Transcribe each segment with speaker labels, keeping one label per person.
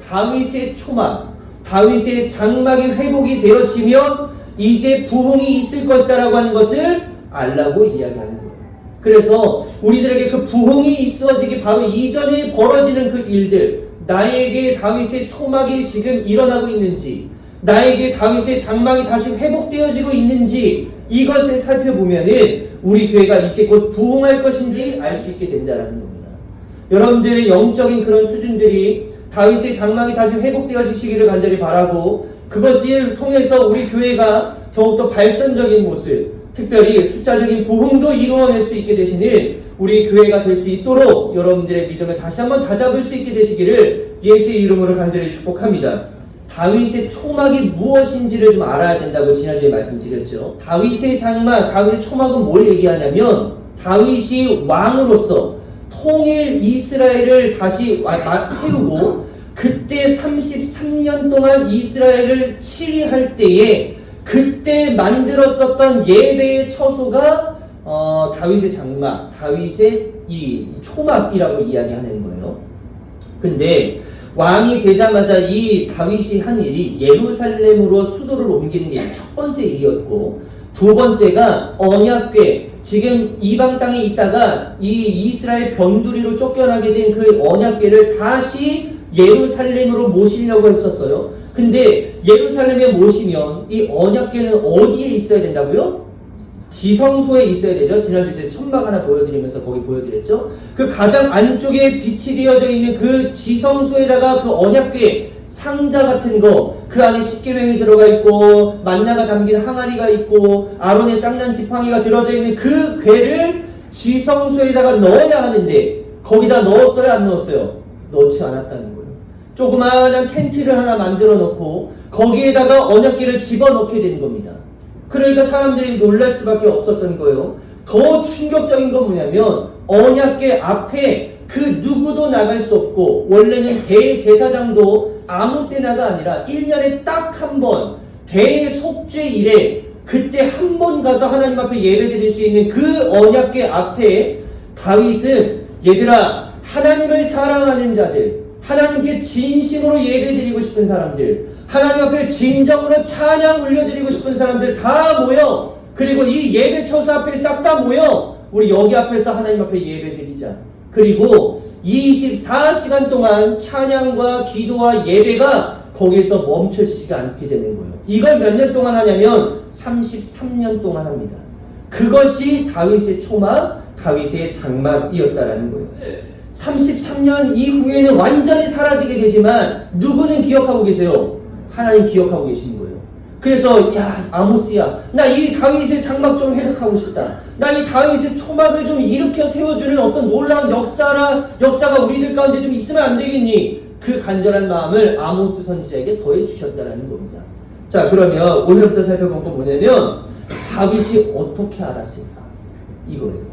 Speaker 1: 다윗의 초막, 다윗의 장막이 회복이 되어지면 이제 부흥이 있을 것이다라고 하는 것을 알라고 이야기하는 거예요. 그래서 우리들에게 그 부흥이 있어지기 바로 이전에 벌어지는 그 일들, 나에게 다윗의 초막이 지금 일어나고 있는지, 나에게 다윗의 장막이 다시 회복되어지고 있는지, 이것을 살펴보면은 우리 교회가 이제 곧 부흥할 것인지 알 수 있게 된다는 겁니다. 여러분들의 영적인 그런 수준들이 다윗의 장막이 다시 회복되어지시기를 간절히 바라고, 그것을 통해서 우리 교회가 더욱더 발전적인 모습, 특별히 숫자적인 부흥도 이루어낼 수 있게 되시는 우리 교회가 될 수 있도록 여러분들의 믿음을 다시 한번 다잡을 수 있게 되시기를 예수의 이름으로 간절히 축복합니다. 다윗의 초막이 무엇인지를 좀 알아야 된다고 지난주에 말씀드렸죠. 다윗의 장막, 다윗의 초막은 뭘 얘기하냐면 다윗이 왕으로서 통일 이스라엘을 다시 세우고 그때 33년 동안 이스라엘을 치리할 때에 그때 만들었었던 예배의 처소가 다윗의 장막, 다윗의 이 초막이라고 이야기하는 거예요. 근데 왕이 되자마자 이 다윗이 한 일이 예루살렘으로 수도를 옮기는 게 첫 번째 일이었고, 두 번째가 언약궤, 지금 이방 땅에 있다가 이 이스라엘 변두리로 쫓겨나게 된 그 언약궤를 다시 예루살렘으로 모시려고 했었어요. 근데 예루살렘에 모시면 이 언약궤는 어디에 있어야 된다고요? 지성소에 있어야 되죠. 지난주에 천막 하나 보여드리면서 거기 보여드렸죠. 그 가장 안쪽에 빛이 되어져 있는 그 지성소에다가 그 언약궤 상자 같은 거, 그 안에 십계명이 들어가 있고 만나가 담긴 항아리가 있고 아론의 쌍난 지팡이가 들어져 있는 그 궤를 지성소에다가 넣어야 하는데 거기다 넣었어요, 안 넣었어요? 넣지 않았다는 거예요. 조그마한 텐트를 하나 만들어 놓고 거기에다가 언약궤를 집어넣게 된 겁니다. 그러니까 사람들이 놀랄 수밖에 없었던 거예요. 더 충격적인 건 뭐냐면 언약궤 앞에 그 누구도 나갈 수 없고, 원래는 대제사장도 아무 때나가 아니라 1년에 딱 한 번 대속죄일에 그때 한 번 가서 하나님 앞에 예배드릴 수 있는 그 언약궤 앞에 다윗은, 얘들아, 하나님을 사랑하는 자들, 하나님께 진심으로 예배드리고 싶은 사람들, 하나님 앞에 진정으로 찬양 올려드리고 싶은 사람들 다 모여. 그리고 이 예배 처소 앞에 싹 다 모여. 우리 여기 앞에서 하나님 앞에 예배드리자. 그리고 24시간 동안 찬양과 기도와 예배가 거기에서 멈춰지지가 않게 되는 거예요. 이걸 몇 년 동안 하냐면 33년 동안 합니다. 그것이 다윗의 초막, 다윗의 장막이었다라는 거예요. 33년 이후에는 완전히 사라지게 되지만 누구는 기억하고 계세요? 하나님 기억하고 계시는 거예요. 그래서 야, 아모스야, 나 이 다윗의 장막 좀 회복하고 싶다. 나 이 다윗의 초막을 좀 일으켜 세워주는 어떤 놀라운 역사가 우리들 가운데 좀 있으면 안 되겠니? 그 간절한 마음을 아모스 선지자에게 더해 주셨다라는 겁니다. 자, 그러면 오늘부터 살펴볼 건 뭐냐면 다윗이 어떻게 알았을까? 이거예요.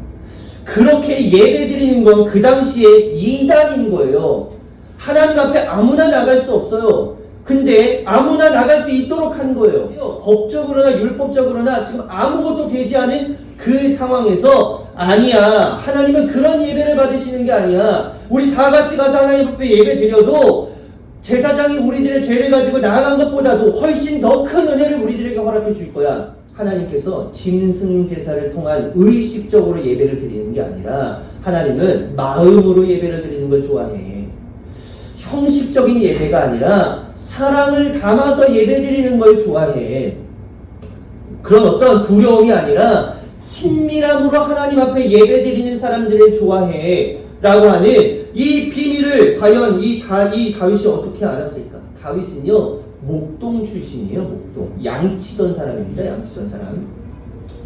Speaker 1: 그렇게 예배드리는 건 그 당시에 이단인 거예요. 하나님 앞에 아무나 나갈 수 없어요. 근데 아무나 나갈 수 있도록 한 거예요. 법적으로나 율법적으로나 지금 아무것도 되지 않은 그 상황에서, 아니야, 하나님은 그런 예배를 받으시는 게 아니야. 우리 다 같이 가서 하나님 앞에 예배 드려도 제사장이 우리들의 죄를 가지고 나아간 것보다도 훨씬 더 큰 은혜를 우리들에게 허락해 줄 거야. 하나님께서 짐승제사를 통한 의식적으로 예배를 드리는 게 아니라 하나님은 마음으로 예배를 드리는 걸 좋아해. 형식적인 예배가 아니라 사랑을 담아서 예배드리는 걸 좋아해. 그런 어떤 두려움이 아니라 친밀함으로 하나님 앞에 예배드리는 사람들을 좋아해 라고 하는 이 비밀을 과연 이 다윗이 어떻게 알았을까? 다윗은요, 목동 출신이에요. 목동. 양치던 사람입니다. 양치던 사람.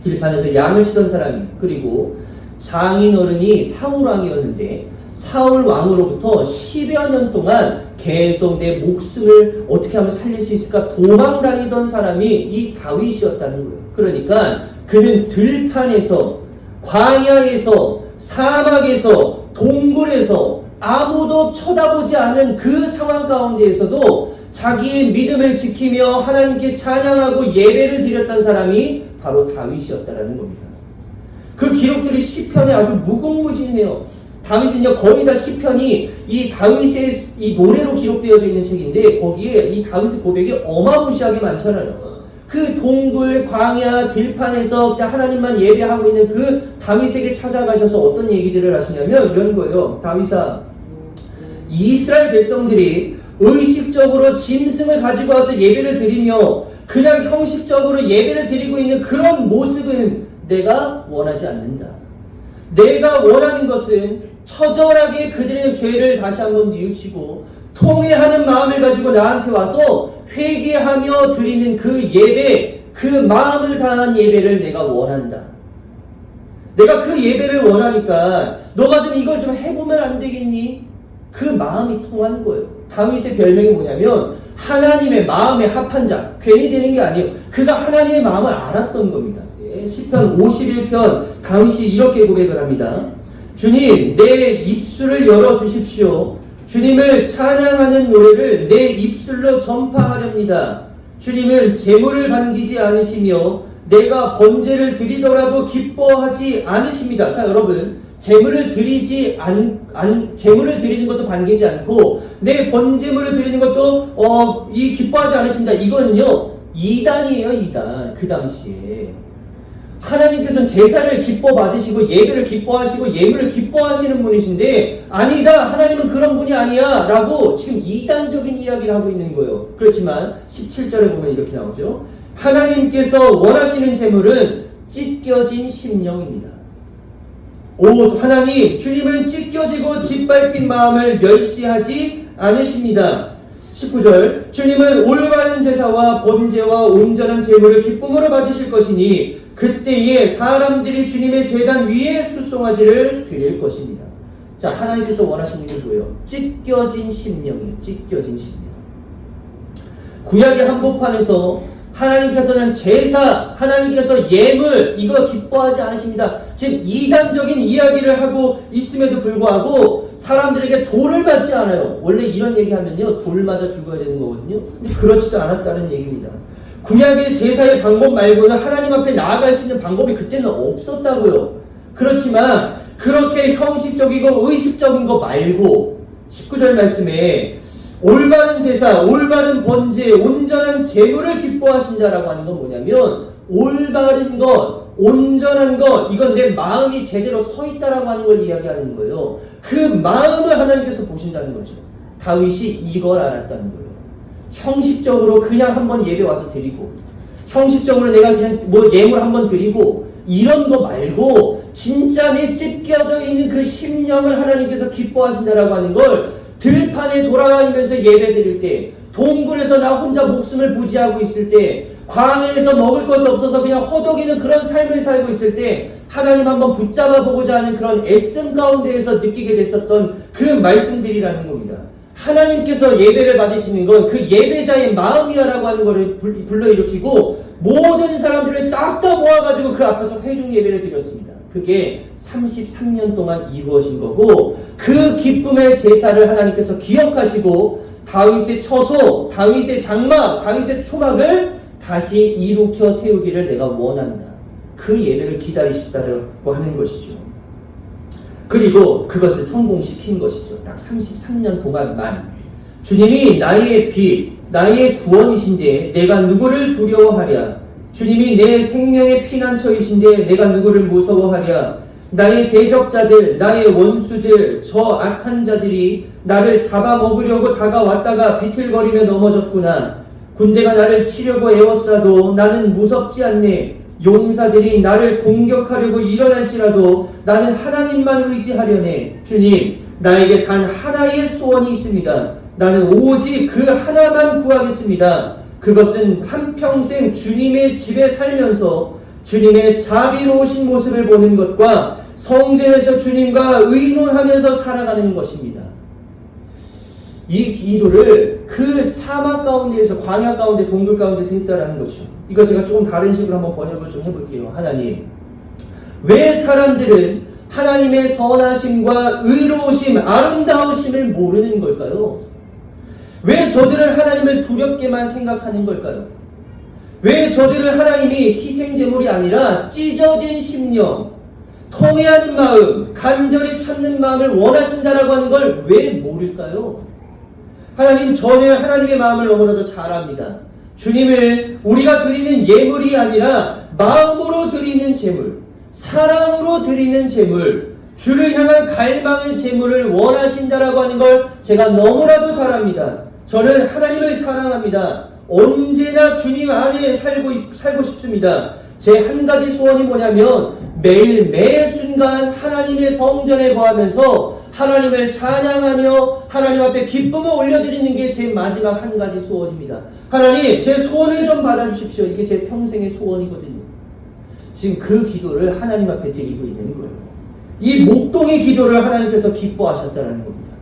Speaker 1: 들판에서 양을 치던 사람이에요. 그리고 장인어른이 사울왕이었는데 사울 왕으로부터 10여 년 동안 계속 내 목숨을 어떻게 하면 살릴 수 있을까 도망다니던 사람이 이 다윗이었다는 거예요. 그러니까 그는 들판에서, 광야에서, 사막에서, 동굴에서 아무도 쳐다보지 않은 그 상황 가운데에서도 자기의 믿음을 지키며 하나님께 찬양하고 예배를 드렸던 사람이 바로 다윗이었다는 겁니다. 그 기록들이 시편에 아주 무궁무진해요. 다윗은요, 거의 다 시편이 이 다윗의 이 노래로 기록되어져 있는 책인데, 거기에 이 다윗의 고백이 어마무시하게 많잖아요. 그 동굴, 광야, 들판에서 그냥 하나님만 예배하고 있는 그 다윗에게 찾아가셔서 어떤 얘기들을 하시냐면 이런 거예요. 다윗아, 이스라엘 백성들이 의식적으로 짐승을 가지고 와서 예배를 드리며 그냥 형식적으로 예배를 드리고 있는 그런 모습은 내가 원하지 않는다. 내가 원하는 것은 처절하게 그들의 죄를 다시 한번 뉘우치고 통회하는 마음을 가지고 나한테 와서 회개하며 드리는 그 예배, 그 마음을 다한 예배를 내가 원한다. 내가 그 예배를 원하니까 너가 좀 이걸 좀 해보면 안 되겠니? 그 마음이 통한 거예요. 다윗의 별명이 뭐냐면 하나님의 마음에 합한 자. 괜히 되는 게 아니에요. 그가 하나님의 마음을 알았던 겁니다. 시편 51편 다윗이 이렇게 고백을 합니다. 주님, 내 입술을 열어주십시오. 주님을 찬양하는 노래를 내 입술로 전파하렵니다. 주님은 재물을 반기지 않으시며 내가 번제를 드리더라도 기뻐하지 않으십니다. 자, 여러분, 재물을 드리는 것도 반기지 않고 내 번제물을 드리는 것도 기뻐하지 않으십니다. 이거는요, 이단이에요, 이단. 그 당시에 하나님께서는 제사를 기뻐 받으시고 예배를 기뻐하시고 예물을 기뻐하시는 분이신데, 아니다, 하나님은 그런 분이 아니야 라고 지금 이단적인 이야기를 하고 있는 거예요. 그렇지만 17절에 보면 이렇게 나오죠. 하나님께서 원하시는 제물은 찢겨진 심령입니다. 하나님, 주님은 찢겨지고 짓밟힌 마음을 멸시하지 않으십니다. 19절, 주님은 올바른 제사와 번제와 온전한 제물을 기쁨으로 받으실 것이니 그때에 사람들이 주님의 제단 위에 수송아지를 드릴 것입니다. 자, 하나님께서 원하시는 게 뭐예요? 찢겨진 심령이에요. 찢겨진 심령. 구약의 한복판에서 하나님께서는 제사, 하나님께서 예물, 이거 기뻐하지 않으십니다. 지금 이단적인 이야기를 하고 있음에도 불구하고 사람들에게 돌을 받지 않아요. 원래 이런 얘기하면요, 돌 맞아 죽어야 되는 거거든요. 근데 그렇지도 않았다는 얘기입니다. 구약의 제사의 방법 말고는 하나님 앞에 나아갈 수 있는 방법이 그때는 없었다고요. 그렇지만 그렇게 형식적이고 의식적인 거 말고 19절 말씀에 올바른 제사, 올바른 번제, 온전한 제물을 기뻐하신다라고 하는 건 뭐냐면 올바른 것, 온전한 것, 이건 내 마음이 제대로 서 있다라고 하는 걸 이야기하는 거예요. 그 마음을 하나님께서 보신다는 거죠. 다윗이 이걸 알았다는 거예요. 형식적으로 그냥 한번 예배 와서 드리고, 형식적으로 내가 그냥 뭐 예물 한번 드리고, 이런 거 말고 진짜 내 찢겨져 있는 그 심령을 하나님께서 기뻐하신다라고 하는 걸 들판에 돌아다니면서 예배 드릴 때, 동굴에서 나 혼자 목숨을 부지하고 있을 때, 광야에서 먹을 것이 없어서 그냥 허덕이는 그런 삶을 살고 있을 때 하나님 한번 붙잡아 보고자 하는 그런 애씀 가운데에서 느끼게 됐었던 그 말씀들이라는 겁니다. 하나님께서 예배를 받으시는 건 그 예배자의 마음이야라고 하는 것을 불러일으키고 모든 사람들을 싹 다 모아가지고 그 앞에서 회중 예배를 드렸습니다. 그게 33년 동안 이루어진 거고, 그 기쁨의 제사를 하나님께서 기억하시고 다윗의 처소, 다윗의 장막, 다윗의 초막을 다시 일으켜 세우기를 내가 원한다. 그 예배를 기다리시다라고 하는 것이죠. 그리고 그것을 성공시킨 것이죠. 딱 33년 동안만. 주님이 나의 빛, 나의 구원이신데 내가 누구를 두려워하랴. 주님이 내 생명의 피난처이신데 내가 누구를 무서워하랴. 나의 대적자들, 나의 원수들, 저 악한 자들이 나를 잡아먹으려고 다가왔다가 비틀거리며 넘어졌구나. 군대가 나를 치려고 애워싸도 나는 무섭지 않네. 용사들이 나를 공격하려고 일어날지라도 나는 하나님만 의지하려네. 주님, 나에게 단 하나의 소원이 있습니다. 나는 오직 그 하나만 구하겠습니다. 그것은 한평생 주님의 집에 살면서 주님의 자비로우신 모습을 보는 것과 성전에서 주님과 의논하면서 살아가는 것입니다. 이 기도를 그 사막 가운데에서, 광야 가운데, 동굴 가운데서 했다라는 거죠. 이거 제가 조금 다른 식으로 한번 번역을 좀 해볼게요. 하나님, 왜 사람들은 하나님의 선하심과 의로우심, 아름다우심을 모르는 걸까요? 왜 저들은 하나님을 두렵게만 생각하는 걸까요? 왜 저들은 하나님이 희생제물이 아니라 찢어진 심령, 통회하는 마음, 간절히 찾는 마음을 원하신다라고 하는 걸 왜 모를까요? 하나님, 저는 하나님의 마음을 너무나도 잘 압니다. 주님을 우리가 드리는 예물이 아니라 마음으로 드리는 제물, 사랑으로 드리는 제물, 주를 향한 갈망의 제물을 원하신다라고 하는 걸 제가 너무나도 잘 압니다. 저는 하나님을 사랑합니다. 언제나 주님 안에 살고 싶습니다. 제 한 가지 소원이 뭐냐면 매일 매 순간 하나님의 성전에 거하면서 하나님을 찬양하며 하나님 앞에 기쁨을 올려드리는 게 제 마지막 한 가지 소원입니다. 하나님, 제 소원을 좀 받아주십시오. 이게 제 평생의 소원이거든요. 지금 그 기도를 하나님 앞에 드리고 있는 거예요. 이 목동의 기도를 하나님께서 기뻐하셨다는 겁니다.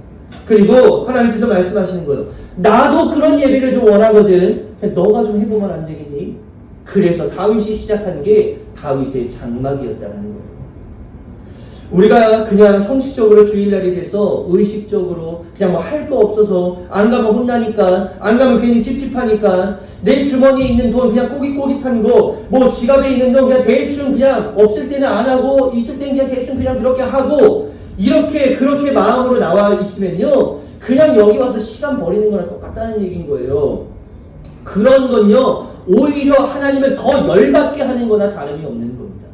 Speaker 1: 그리고 하나님께서 말씀하시는 거예요. 나도 그런 예배를 좀 원하거든. 너가 좀 해보면 안 되겠니? 그래서 다윗이 시작한 게 다윗의 장막이었다는 거예요. 우리가 그냥 형식적으로 주일날이 돼서 의식적으로 그냥 뭐 할 거 없어서 안 가면 혼나니까, 안 가면 괜히 찝찝하니까, 내 주머니에 있는 돈 그냥 꼬깃꼬깃한 거, 뭐 지갑에 있는 돈 그냥 대충 그냥 없을 때는 안 하고 있을 때는 그냥 대충 그냥 그렇게 하고, 그렇게 마음으로 나와 있으면요, 그냥 여기 와서 시간 버리는 거랑 똑같다는 얘기인 거예요. 그런 건요, 오히려 하나님을 더 열받게 하는 거나 다름이 없는 겁니다.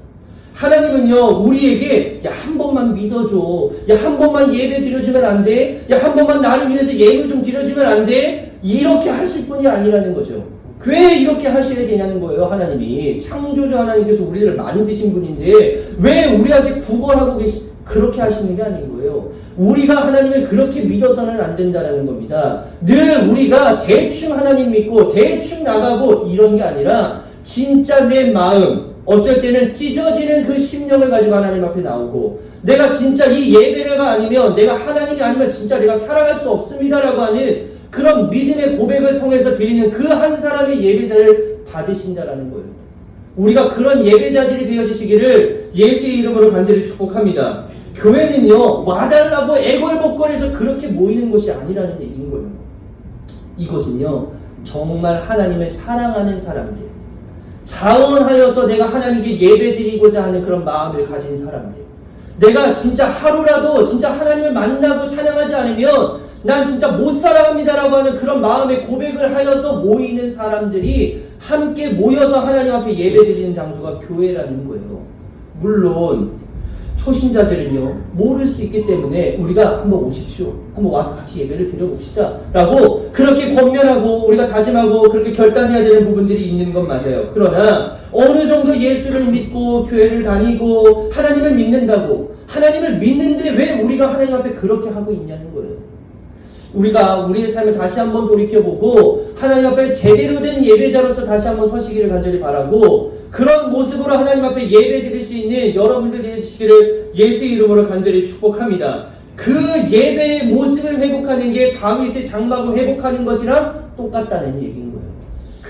Speaker 1: 하나님은요, 우리에게, 야, 한 번만 믿어줘. 야, 한 번만 예배 드려주면 안 돼? 야, 한 번만 나를 위해서 예물 좀 드려주면 안 돼? 이렇게 하실 분이 아니라는 거죠. 왜 이렇게 하셔야 되냐는 거예요, 하나님이. 창조주 하나님께서 우리를 만드신 분인데, 왜 우리한테 구걸하고 그렇게 하시는 게 아닌 거예요. 우리가 하나님을 그렇게 믿어서는 안 된다는 겁니다. 늘 우리가 대충 하나님 믿고 대충 나가고 이런 게 아니라 진짜 내 마음, 어쩔 때는 찢어지는 그 심령을 가지고 하나님 앞에 나오고, 내가 진짜 이 예배가 아니면, 내가 하나님이 아니면 진짜 내가 살아갈 수 없습니다라고 하는 그런 믿음의 고백을 통해서 드리는 그 한 사람의 예배자를 받으신다라는 거예요. 우리가 그런 예배자들이 되어지시기를 예수의 이름으로 간절히 축복합니다. 교회는요, 와달라고 애걸복걸해서 그렇게 모이는 것이 아니라는 얘기인 거예요. 이곳은요, 정말 하나님을 사랑하는 사람들, 자원하여서 내가 하나님께 예배드리고자 하는 그런 마음을 가진 사람들, 내가 진짜 하루라도 진짜 하나님을 만나고 찬양하지 않으면 난 진짜 못 살아갑니다라고 하는 그런 마음의 고백을 하여서 모이는 사람들이 함께 모여서 하나님 앞에 예배드리는 장소가 교회라는 거예요. 물론 초신자들은요, 모를 수 있기 때문에 우리가 한번 오십시오, 한번 와서 같이 예배를 드려봅시다 라고 그렇게 권면하고 우리가 다짐하고 그렇게 결단해야 되는 부분들이 있는 건 맞아요. 그러나 어느 정도 예수를 믿고 교회를 다니고 하나님을 믿는다고, 하나님을 믿는데 왜 우리가 하나님 앞에 그렇게 하고 있냐는 거예요. 우리가 우리의 삶을 다시 한번 돌이켜보고 하나님 앞에 제대로 된 예배자로서 다시 한번 서시기를 간절히 바라고, 그런 모습으로 하나님 앞에 예배 드릴 수 있는 여러분들 되시기를 예수의 이름으로 간절히 축복합니다. 그 예배의 모습을 회복하는 게 다윗의 장막을 회복하는 것이랑 똑같다는 얘기인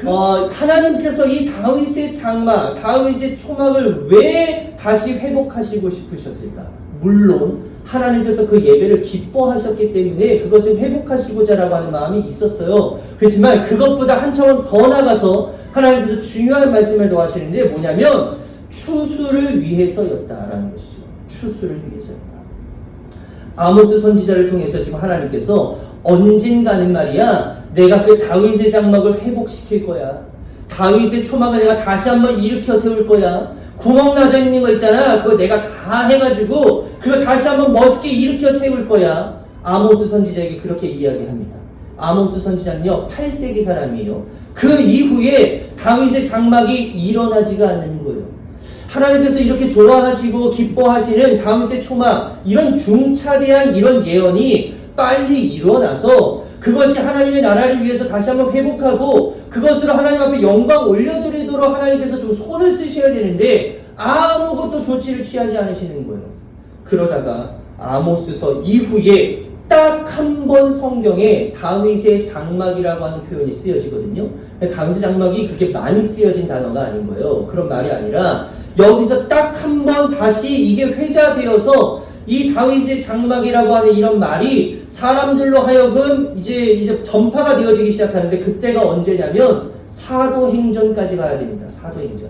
Speaker 1: 거예요. 하나님께서 이 다윗의 장막, 다윗의 초막을 왜 다시 회복하시고 싶으셨을까? 물론 하나님께서 그 예배를 기뻐하셨기 때문에 그것을 회복하시고자 하는 마음이 있었어요. 그렇지만 그것보다 한 차원 더 나가서 하나님께서 중요한 말씀을 더 하시는데 뭐냐면 추수를 위해서였다라는 것이죠. 추수를 위해서였다. 아모스 선지자를 통해서 지금 하나님께서 언젠가는 말이야, 내가 그 다윗의 장막을 회복시킬 거야. 다윗의 초막을 내가 다시 한번 일으켜 세울 거야. 구멍 나져 있는 거 있잖아. 그거 내가 다 해가지고 그거 다시 한번 멋있게 일으켜 세울 거야. 아모스 선지자에게 그렇게 이야기합니다. 아모스 선지자는요, 8세기 사람이에요. 그 이후에 다윗의 장막이 일어나지가 않는 거예요. 하나님께서 이렇게 좋아하시고 기뻐하시는 다윗의 초막, 이런 중차대한 이런 예언이 빨리 일어나서 그것이 하나님의 나라를 위해서 다시 한번 회복하고 그것으로 하나님 앞에 영광 올려드리도록 하나님께서 좀 손을 쓰셔야 되는데 아무것도 조치를 취하지 않으시는 거예요. 그러다가 아모스서 이후에 딱 한 번 성경에 다윗의 장막이라고 하는 표현이 쓰여지거든요. 다윗의 장막이 그렇게 많이 쓰여진 단어가 아닌 거예요. 그런 말이 아니라 여기서 딱 한 번 다시 이게 회자되어서 이 다윗의 장막이라고 하는 이런 말이 사람들로 하여금 이제 전파가 되어지기 시작하는데, 그때가 언제냐면 사도행전까지 가야 됩니다. 사도행전.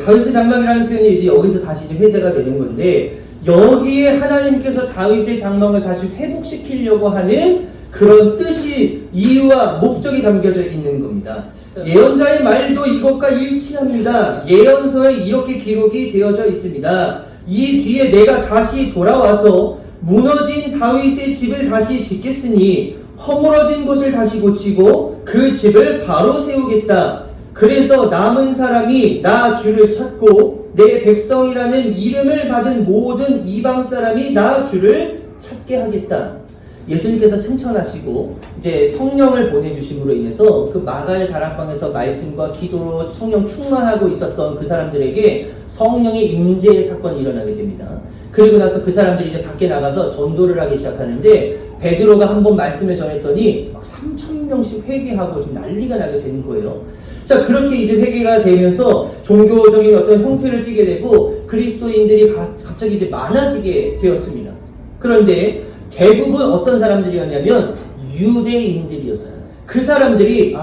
Speaker 1: 다윗의 장막이라는 표현이 이제 여기서 다시 이제 회자가 되는 건데, 여기에 하나님께서 다윗의 장막을 다시 회복시키려고 하는 그런 뜻이, 이유와 목적이 담겨져 있는 겁니다. 예언자의 말도 이것과 일치합니다. 예언서에 이렇게 기록이 되어져 있습니다. 이 뒤에 내가 다시 돌아와서 무너진 다윗의 집을 다시 짓겠으니 허물어진 곳을 다시 고치고 그 집을 바로 세우겠다. 그래서 남은 사람이 나 주를 찾고 내 백성이라는 이름을 받은 모든 이방 사람이 나 주를 찾게 하겠다. 예수님께서 승천하시고 이제 성령을 보내주심으로 인해서 그 마가의 다락방에서 말씀과 기도로 성령 충만하고 있었던 그 사람들에게 성령의 임재의 사건이 일어나게 됩니다. 그리고 나서 그 사람들이 이제 밖에 나가서 전도를 하기 시작하는데, 베드로가 한번 말씀을 전했더니 막 3,000명씩 회개하고 좀 난리가 나게 되는 거예요. 자, 그렇게 이제 회개가 되면서 종교적인 어떤 형태를 띠게 되고 그리스도인들이 갑자기 이제 많아지게 되었습니다. 그런데 대부분 어떤 사람들이었냐면 유대인들이었어요. 그 사람들이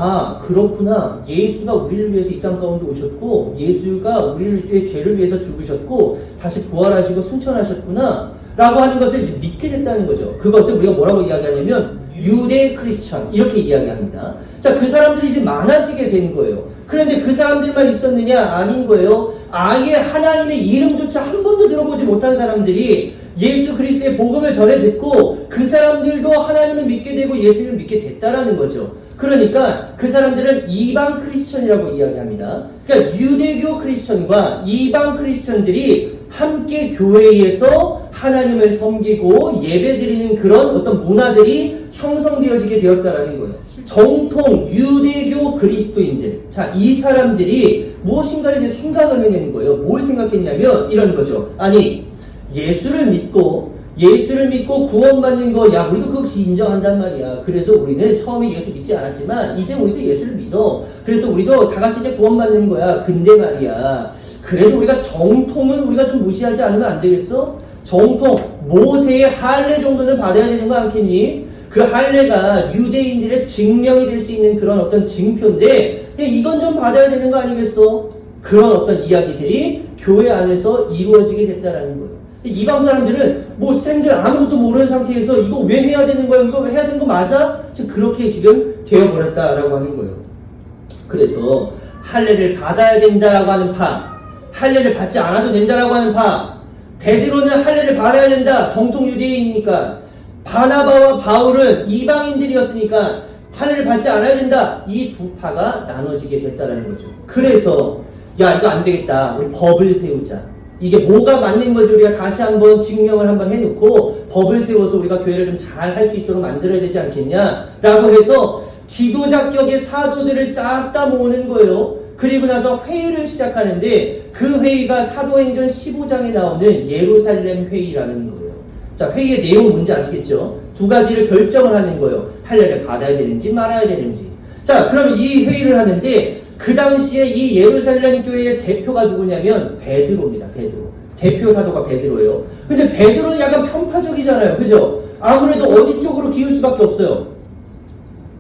Speaker 1: 그렇구나, 예수가 우리를 위해서 이 땅 가운데 오셨고 예수가 우리의 죄를 위해서 죽으셨고 다시 부활하시고 승천하셨구나 라고 하는 것을 이제 믿게 됐다는 거죠. 그것을 우리가 뭐라고 이야기하냐면 유대 크리스천 이렇게 이야기합니다. 자, 그 사람들이 이제 많아지게 된 거예요. 그런데 그 사람들만 있었느냐? 아닌 거예요. 아예 하나님의 이름조차 한 번도 들어보지 못한 사람들이 예수 그리스도의 복음을 전해 듣고 그 사람들도 하나님을 믿게 되고 예수를 믿게 됐다라는 거죠. 그러니까 그 사람들은 이방 크리스천이라고 이야기합니다. 그러니까 유대교 크리스천과 이방 크리스천들이 함께 교회에서 하나님을 섬기고 예배드리는 그런 어떤 문화들이 형성되어지게 되었다라는 거예요. 정통 유대교 그리스도인들, 자, 이 사람들이 무엇인가를 이제 생각을 해내는 거예요. 뭘 생각했냐면 이런 거죠. 아니, 예수를 믿고 구원받는 거, 야, 우리도 그거 인정한단 말이야. 그래서 우리는 처음에 예수 믿지 않았지만 이제 우리도 예수를 믿어. 그래서 우리도 다 같이 이제 구원받는 거야. 근데 말이야, 그래도 우리가 정통은 우리가 좀 무시하지 않으면 안 되겠어? 정통, 모세의 할례 정도는 받아야 되는 거 않겠니? 그 할례가 유대인들의 증명이 될 수 있는 그런 어떤 증표인데 이건 좀 받아야 되는 거 아니겠어? 그런 어떤 이야기들이 교회 안에서 이루어지게 됐다라는 거예요. 이방 사람들은 생전 아무것도 모르는 상태에서 이거 왜 해야 되는 거야? 이거 왜 해야 되는 거 맞아? 지금 그렇게 지금 되어버렸다라고 하는 거예요. 그래서 할례를 받아야 된다라고 하는 파, 할례를 받지 않아도 된다라고 하는 파, 베드로는 할례를 받아야 된다. 정통 유대인이니까. 바나바와 바울은 이방인들이었으니까 할례를 받지 않아야 된다. 이 두 파가 나눠지게 됐다라는 거죠. 그래서 야, 이거 안 되겠다. 우리 법을 세우자. 이게 뭐가 맞는 건지 우리가 다시 한번 증명을 한번 해놓고 법을 세워서 우리가 교회를 좀 잘 할 수 있도록 만들어야 되지 않겠냐라고 해서 지도자격의 사도들을 싹 다 모으는 거예요. 그리고 나서 회의를 시작하는데 그 회의가 사도행전 15장에 나오는 예루살렘 회의라는 거예요. 자, 회의의 내용은 뭔지 아시겠죠? 두 가지를 결정을 하는 거예요. 할례를 받아야 되는지 말아야 되는지. 자, 그러면 이 회의를 하는데 그 당시에 이 예루살렘 교회의 대표가 누구냐면 베드로입니다. 베드로. 대표 사도가 베드로예요. 근데 베드로는 약간 편파적이잖아요. 그죠? 아무래도 어디 쪽으로 기울 수밖에 없어요.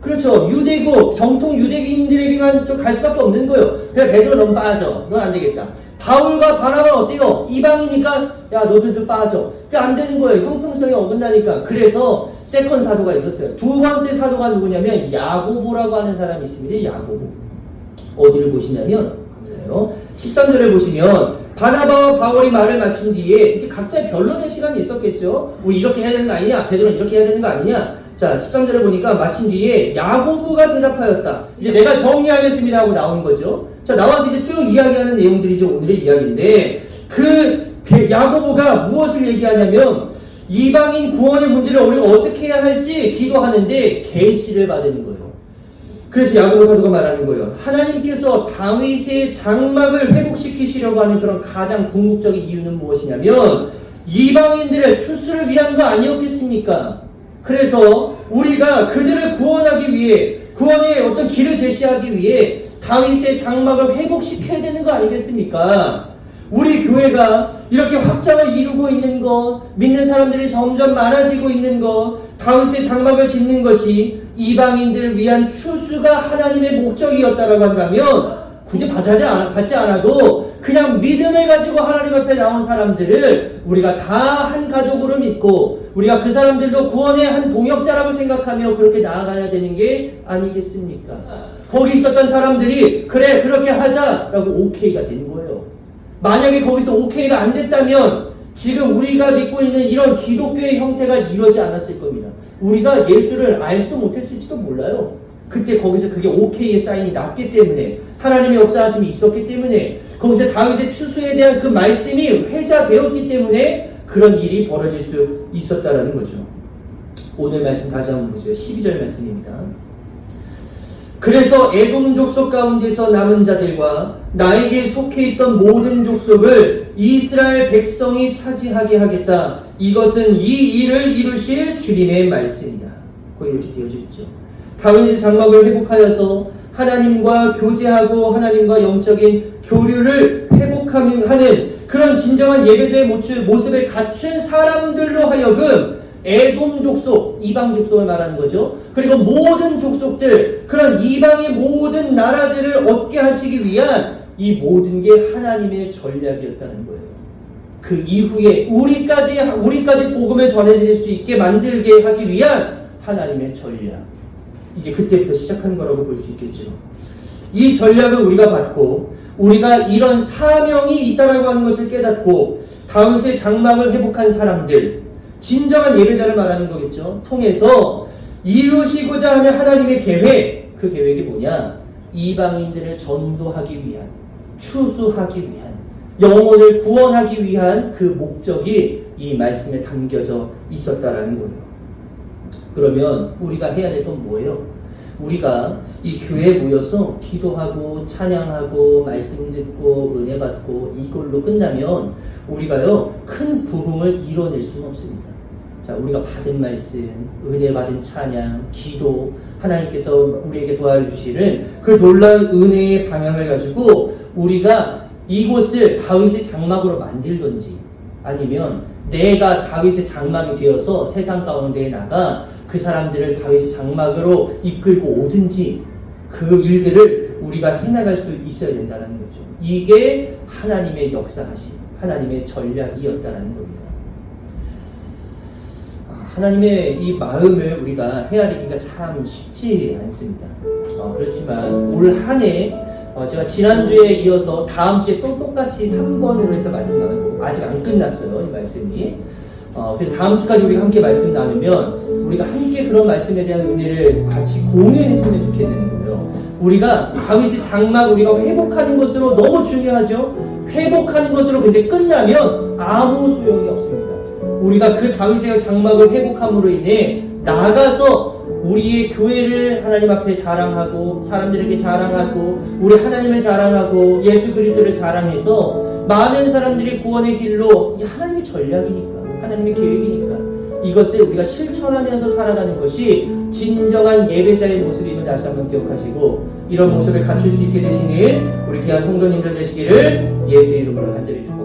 Speaker 1: 그렇죠. 유대고 정통 유대인들에게만 좀 갈 수밖에 없는 거예요. 그냥 베드로 넌 빠져. 넌 안 되겠다. 바울과 바나바는 어때요? 이방이니까 야, 너들도 빠져. 그게 안 되는 거예요. 형평성이 어긋나니까. 그래서 세컨 사도가 있었어요. 두 번째 사도가 누구냐면 야고보라고 하는 사람이 있습니다. 야고보. 어디를 보시냐면 13절에 보시면 바나바와 바울이 말을 마친 뒤에 이제 각자의 변론의 시간이 있었겠죠. 우리 이렇게 해야 되는 거 아니냐? 베드로는 이렇게 해야 되는 거 아니냐? 자, 13절을 보니까 마친 뒤에 야고보가 대답하였다. 이제 내가 정리하겠습니다 하고 나온 거죠. 자, 나와서 이제 쭉 이야기하는 내용들이 오늘의 이야기인데, 그 야고보가 무엇을 얘기하냐면 이방인 구원의 문제를 우리가 어떻게 해야 할지 기도하는데 계시를 받는 거예요. 그래서 야고보 사도가 말하는 거예요. 하나님께서 다윗의 장막을 회복시키시려고 하는 그런 가장 궁극적인 이유는 무엇이냐면 이방인들의 출수를 위한 거 아니었겠습니까? 그래서 우리가 그들을 구원하기 위해, 구원의 어떤 길을 제시하기 위해 다윗의 장막을 회복시켜야 되는 거 아니겠습니까? 우리 교회가 이렇게 확장을 이루고 있는 것, 믿는 사람들이 점점 많아지고 있는 것, 다윗의 장막을 짓는 것이 이방인들을 위한 추수가 하나님의 목적이었다라고 한다면 굳이 받지 않아도 그냥 믿음을 가지고 하나님 앞에 나온 사람들을 우리가 다 한 가족으로 믿고 우리가 그 사람들도 구원의 한 동역자라고 생각하며 그렇게 나아가야 되는 게 아니겠습니까? 거기 있었던 사람들이 그래 그렇게 하자라고 오케이가 된 거예요. 만약에 거기서 오케이가 안 됐다면 지금 우리가 믿고 있는 이런 기독교의 형태가 이루어지지 않았을 겁니다. 우리가 예수를 알지도 못했을지도 몰라요. 그때 거기서 그게 오케이의 사인이 났기 때문에 하나님의 역사하심이 있었기 때문에 거기서 다윗의 추수에 대한 그 말씀이 회자되었기 때문에 그런 일이 벌어질 수 있었다라는 거죠. 오늘 말씀 다시 한번 보세요. 12절 말씀입니다. 그래서 에돔 족속 가운데서 남은 자들과 나에게 속해 있던 모든 족속을 이스라엘 백성이 차지하게 하겠다. 이것은 이 일을 이루실 주님의 말씀이다. 거기 이렇게 되어져 있죠. 다윗의 장막을 회복하여서 하나님과 교제하고 하나님과 영적인 교류를 회복하는 그런 진정한 예배자의 모습을 갖춘 사람들로 하여금 에돔 족속, 이방 족속을 말하는 거죠. 그리고 모든 족속들, 그런 이방의 모든 나라들을 얻게 하시기 위한 이 모든 게 하나님의 전략이었다는 거예요. 그 이후에 우리까지 복음을 전해드릴 수 있게 만들게 하기 위한 하나님의 전략. 이제 그때부터 시작하는 거라고 볼 수 있겠죠. 이 전략을 우리가 받고 우리가 이런 사명이 있다라고 하는 것을 깨닫고 다윗의 장막을 회복한 사람들, 진정한 예배자를 말하는 거겠죠. 통해서 이루시고자 하는 하나님의 계획, 그 계획이 뭐냐? 이방인들을 전도하기 위한, 추수하기 위한, 영혼을 구원하기 위한 그 목적이 이 말씀에 담겨져 있었다라는 거예요. 그러면 우리가 해야 될 건 뭐예요? 우리가 이 교회에 모여서 기도하고 찬양하고 말씀 듣고 은혜 받고 이걸로 끝나면 우리가요 큰 부흥을 이뤄낼 수는 없습니다. 자, 우리가 받은 말씀, 은혜 받은 찬양, 기도, 하나님께서 우리에게 도와주시는 그 놀라운 은혜의 방향을 가지고 우리가 이곳을 다윗의 장막으로 만들든지 아니면 내가 다윗의 장막이 되어서 세상 가운데에 나가 그 사람들을 다윗의 장막으로 이끌고 오든지 그 일들을 우리가 해나갈 수 있어야 된다는 거죠. 이게 하나님의 역사하심, 하나님의 전략이었다는 겁니다. 하나님의 이 마음을 우리가 헤아리기가 참 쉽지 않습니다. 그렇지만 올 한 해 제가 지난주에 이어서 다음 주에 또 똑같이 3번으로 해서 말씀 나누고 아직 안 끝났어요. 이 말씀이. 그래서 다음 주까지 우리가 함께 말씀 나누면 우리가 함께 그런 말씀에 대한 은혜를 같이 공유했으면 좋겠는 거예요. 우리가 다윗의 장막 우리가 회복하는 것으로 너무 중요하죠. 회복하는 것으로 근데 끝나면 아무 소용이 없습니다. 우리가 그 다윗의 장막을 회복함으로 인해 나가서 우리의 교회를 하나님 앞에 자랑하고 사람들에게 자랑하고 우리 하나님을 자랑하고 예수 그리스도를 자랑해서 많은 사람들이 구원의 길로 하나님의 전략이니까 하나님의 계획이니까 이것을 우리가 실천하면서 살아가는 것이 진정한 예배자의 모습임을 다시 한번 기억하시고 이런 모습을 갖출 수 있게 되시는 우리 귀한 성도님들 되시기를 예수의 이름으로 간절히 축복합니다.